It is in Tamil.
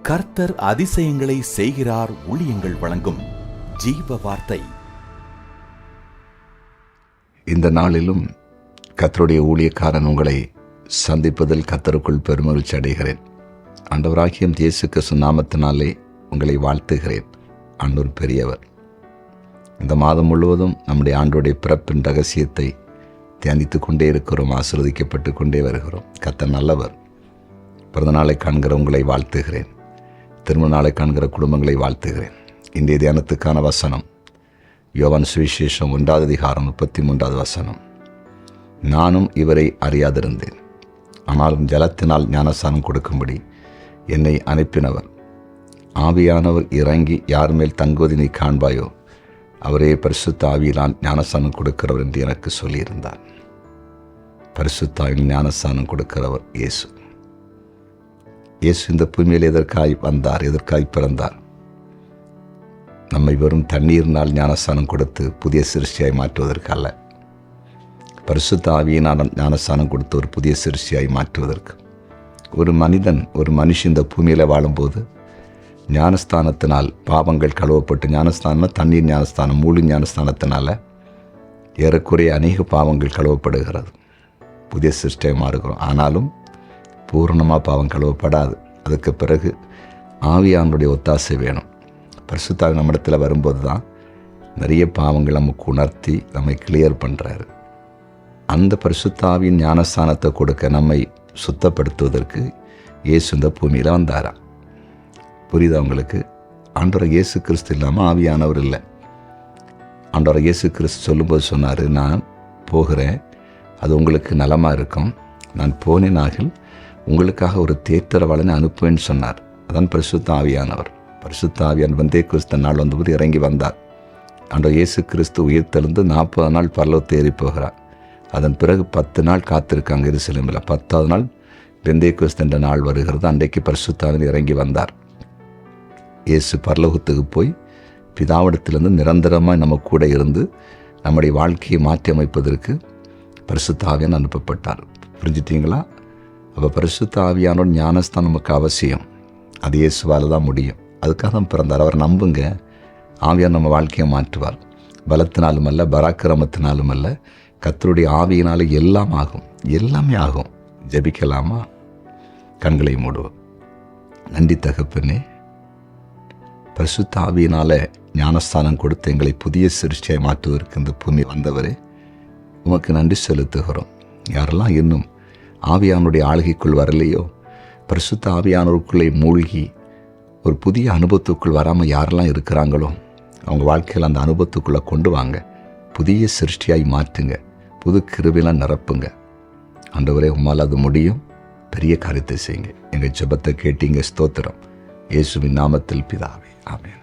கர்த்தர் அதிசயங்களை செய்கிறார். ஊழியங்கள் வழங்கும் ஜீவ வார்த்தை. இந்த நாளிலும் கர்த்தருடைய ஊழியக்காரன் உங்களை சந்திப்பதில் கர்த்தருக்குள் பெருமகிழ்ச்சி அடைகிறேன். ஆண்டவராகிய இயேசு கிறிஸ்து நாமத்தினாலே உங்களை வாழ்த்துகிறேன். ஆண்டவர் பெரியவர். இந்த மாதம் முழுவதும் நம்முடைய ஆண்டோடைய பிறப்பின் ரகசியத்தை தியானித்து கொண்டே இருக்கிறோம். ஆசீர்வதிக்கப்பட்டு கொண்டே வருகிறோம். கர்த்தர் நல்லவர். பிறந்த நாளை காண்கிற உங்களை வாழ்த்துகிறேன். திருமண நாளை காண்கிற குடும்பங்களை வாழ்த்துகிறேன். இன்றைய தியானத்துக்கான வசனம் யோவான் சுவிசேஷம் 1:33 நானும் இவரை அறியாதிருந்தேன், ஆனாலும் ஜலத்தினால் ஞானஸ்நானம் கொடுக்கும்படி என்னை அனுப்பினவர். ஆவியானவர் இறங்கி யார் மேல் தங்குவதை நீ காண்பாயோ அவரே பரிசுத்த ஆவியினால் ஞானஸ்நானம் கொடுக்கிறவர் என்று எனக்கு சொல்லியிருந்தார். பரிசுத்த ஆவியில் ஞானஸ்நானம் கொடுக்கிறவர் இயேசு. இயேசு இந்த பூமியில் எதற்காய் வந்தார், எதற்காய் பிறந்தார்? நம்மை வெறும் தண்ணீரினால் ஞானஸ்நானம் கொடுத்து புதிய சிருஷ்டியாய் மாற்றுவதற்கு அல்ல, பரிசுத்த ஆவியினால் ஞானஸ்நானம் கொடுத்து ஒரு புதிய சிருஷ்டியாய் மாற்றுவதற்கு. ஒரு மனுஷன் இந்த பூமியில் வாழும்போது ஞானஸ்தானத்தினால் பாவங்கள் கழுவப்பட்டு, ஞானஸ்தானம் தண்ணீர் ஞானஸ்தானம், மூழ்கி ஞானஸ்தானத்தினால ஏறக்குறைய அநேக பாவங்கள் கழுவப்படுகிறது, புதிய சிருஷ்டியாய் மாறுகிறோம். ஆனாலும் பூரணமாக பாவம் கழுவப்படாது. அதுக்கு பிறகு ஆவியானுடைய ஒத்தாசை வேணும். பரிசுத்த ஆவி நம்மிடத்தில் வரும்போது தான் நிறைய பாவங்கள் நமக்கு உணர்த்தி நம்மை கிளியர் பண்ணுறாரு. அந்த பரிசுத்த ஆவியின் ஞானஸ்தானத்தை கொடுக்க, நம்மை சுத்தப்படுத்துவதற்கு இயேசு இந்த பூமியில் வந்தாராம். புரியுதா உங்களுக்கு? ஆண்டவர் இயேசு கிறிஸ்து இல்லாமல் ஆவியானவர் இல்லை. ஆண்டவர் இயேசு கிறிஸ்து சொல்லும்போது சொன்னார், நான் போகிறேன், அது உங்களுக்கு நலமாக இருக்கும். நான் போனேனாகில் உங்களுக்காக ஒரு தேற்றரவாளனை அனுப்புவேன்னு சொன்னார். அதான் பரிசுத்த ஆவியானவர். பரிசுத்த ஆவியான் வந்தே கிறிஸ்து நாள் வந்தபோது இறங்கி வந்தார். ஆண்டவர் இயேசு கிறிஸ்து உயிர்த்தெழுந்து 40 நாள் பரலோகத்தை ஏறி போகிறார். அதன் பிறகு 10 நாள் காத்திருக்காங்க எருசலேமில். 10வது நாள் பெந்தே கிறிஸ்து என்ற நாள் வருகிறது. அன்றைக்கு பரிசுத்த ஆவியானவர் இறங்கி வந்தார். இயேசு பரலோகத்துக்கு போய் பிதாவிடத்திலிருந்து நிரந்தரமாக நம்ம கூட இருந்து நம்முடைய வாழ்க்கையை மாற்றி அமைப்பதற்கு பரிசுத்த ஆவியானவர் அனுப்பப்பட்டார். புரிஞ்சுட்டீங்களா? அப்போ பரிசுத்த ஆவியானோட ஞானஸ்தானம் நமக்கு அவசியம். அது இயேசுவால் தான் முடியும். அதுக்காக தான் பிறந்தார். அவர் நம்புங்க, ஆவியானவர் நம்ம வாழ்க்கையை மாற்றுவார். பலத்தினாலும் அல்ல, பராக்கிரமத்தினாலும் அல்ல, கர்த்தருடைய ஆவியினால எல்லாம் ஆகும், எல்லாமே ஆகும். ஜெபிக்கலாமா? கண்களை மூடுவோம். நன்றி தகப்பனே, பரிசுத்த ஆவியினால ஞானஸ்தானம் கொடுத்து எங்களை புதிய சிருஷ்டியாய் மாற்றுவதற்கு இந்த பூமி வந்தவரே, உமக்கு நன்றி செலுத்துகிறோம். யாரெல்லாம் இன்னும் ஆவியானுடைய ஆளுகைக்குள் வரலையோ, பரிசுத்த ஆவியானவருக்குள்ளே மூழ்கி ஒரு புதிய அனுபவத்துக்குள் வராமல் யாரெல்லாம் இருக்கிறாங்களோ, அவங்க வாழ்க்கையில் அந்த அனுபவத்துக்குள்ளே கொண்டு வாங்க. புதிய சிருஷ்டியாய் மாற்றுங்க. புது கிருபையெல்லாம் நிரப்புங்க. ஆண்டவரே, உம்மால் அது முடியும். பெரிய காரியத்தை செய்யுங்க. எங்கள் ஜெபத்தை கேட்டீங்க. ஸ்தோத்திரம். இயேசுவின் நாமத்தில் பிதாவே, ஆமென்.